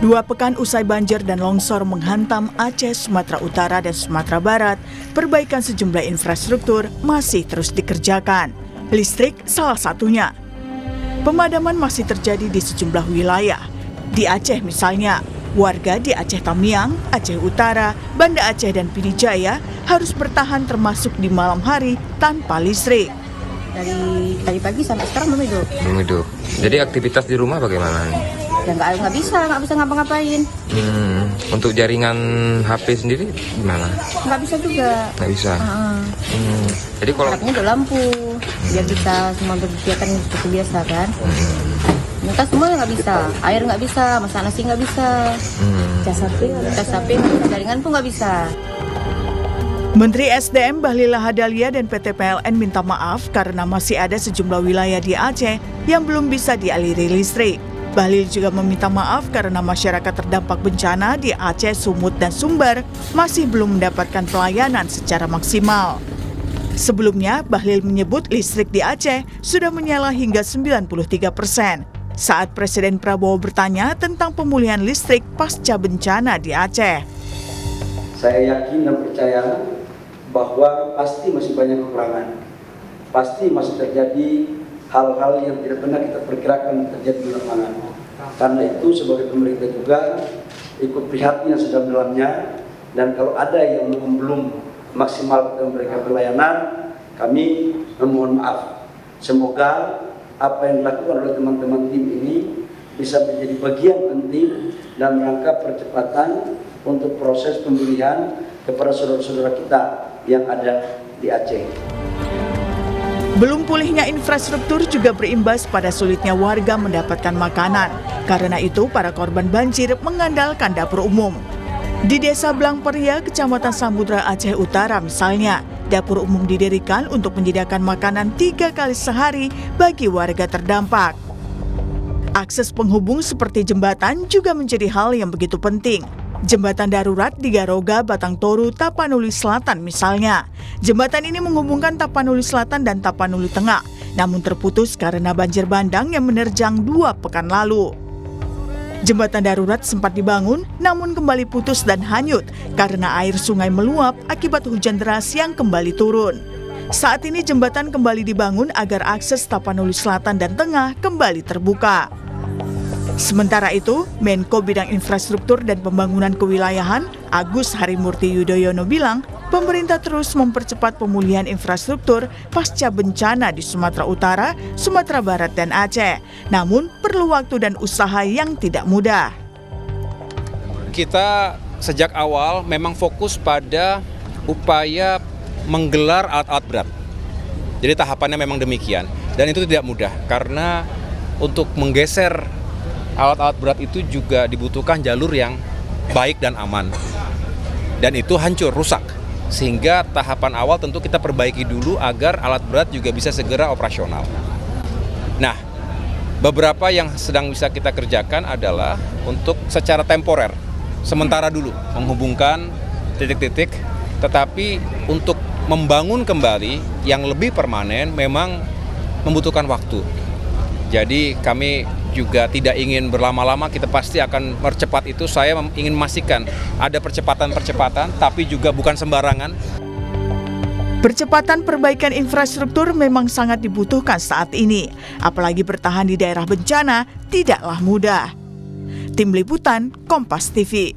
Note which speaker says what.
Speaker 1: 2 pekan usai banjir dan longsor menghantam Aceh, Sumatera Utara, dan Sumatera Barat, perbaikan sejumlah infrastruktur masih terus dikerjakan. Listrik salah satunya. Pemadaman masih terjadi di sejumlah wilayah. Di Aceh misalnya, warga di Aceh Tamiang, Aceh Utara, Banda Aceh, dan Pidijaya harus bertahan termasuk di malam hari tanpa listrik.
Speaker 2: Dari tadi pagi sampai sekarang belum hidup.
Speaker 3: Belum hidup. Jadi aktivitas di rumah bagaimana nih?
Speaker 2: Ya nggak bisa ngapa-ngapain.
Speaker 3: Untuk jaringan HP sendiri gimana?
Speaker 2: Nggak bisa juga.
Speaker 3: Nggak bisa. Jadi kalau
Speaker 2: Harapnya ada lampu, biar kita semua berkegiatan seperti biasa kan. Kita semua nggak bisa, air nggak bisa, masak nasi nggak bisa, cas HP, jaringan pun nggak bisa.
Speaker 1: Menteri SDM Bahlil Lahadalia dan PT PLN minta maaf karena masih ada sejumlah wilayah di Aceh yang belum bisa dialiri listrik. Bahlil juga meminta maaf karena masyarakat terdampak bencana di Aceh, Sumut, dan Sumbar masih belum mendapatkan pelayanan secara maksimal. Sebelumnya, Bahlil menyebut listrik di Aceh sudah menyala hingga 93% saat Presiden Prabowo bertanya tentang pemulihan listrik pasca bencana di Aceh.
Speaker 4: Saya yakin dan percaya bahwa pasti masih banyak kekurangan. Pasti masih terjadi hal-hal yang tidak pernah kita perkirakan terjadi di lapangan. Karena itu sebagai pemerintah juga ikut prihatin yang sedalam-dalamnya, dan kalau ada yang belum maksimal memberikan pelayanan, kami memohon maaf. Semoga apa yang dilakukan oleh teman-teman tim ini bisa menjadi bagian penting dalam rangka percepatan untuk proses pemulihan kepada saudara-saudara kita yang ada di Aceh.
Speaker 1: Belum pulihnya infrastruktur juga berimbas pada sulitnya warga mendapatkan makanan. Karena itu, para korban banjir mengandalkan dapur umum. Di Desa Blangperia, Kecamatan Samudra Aceh Utara misalnya, dapur umum didirikan untuk menyediakan makanan 3 kali sehari bagi warga terdampak. Akses penghubung seperti jembatan juga menjadi hal yang begitu penting. Jembatan darurat di Garoga, Batang Toru, Tapanuli Selatan misalnya. Jembatan ini menghubungkan Tapanuli Selatan dan Tapanuli Tengah, namun terputus karena banjir bandang yang menerjang 2 pekan lalu. Jembatan darurat sempat dibangun, namun kembali putus dan hanyut karena air sungai meluap akibat hujan deras yang kembali turun. Saat ini jembatan kembali dibangun agar akses Tapanuli Selatan dan Tengah kembali terbuka. Sementara itu, Menko Bidang Infrastruktur dan Pembangunan Kewilayahan, Agus Harimurti Yudhoyono bilang, pemerintah terus mempercepat pemulihan infrastruktur pasca bencana di Sumatera Utara, Sumatera Barat, dan Aceh. Namun, perlu waktu dan usaha yang tidak mudah.
Speaker 5: Kita sejak awal memang fokus pada upaya menggelar alat-alat berat. Jadi tahapannya memang demikian. Dan itu tidak mudah, karena untuk menggeser alat-alat berat itu juga dibutuhkan jalur yang baik dan aman. Dan itu hancur, rusak. Sehingga tahapan awal tentu kita perbaiki dulu agar alat berat juga bisa segera operasional. Nah, beberapa yang sedang bisa kita kerjakan adalah untuk secara temporer, sementara dulu menghubungkan titik-titik, tetapi untuk membangun kembali yang lebih permanen memang membutuhkan waktu. Jadi kami juga tidak ingin berlama-lama, kita pasti akan percepat itu. Saya ingin memastikan ada percepatan-percepatan, tapi juga bukan sembarangan.
Speaker 1: Percepatan perbaikan infrastruktur memang sangat dibutuhkan saat ini. Apalagi bertahan di daerah bencana tidaklah mudah. Tim Liputan, Kompas TV.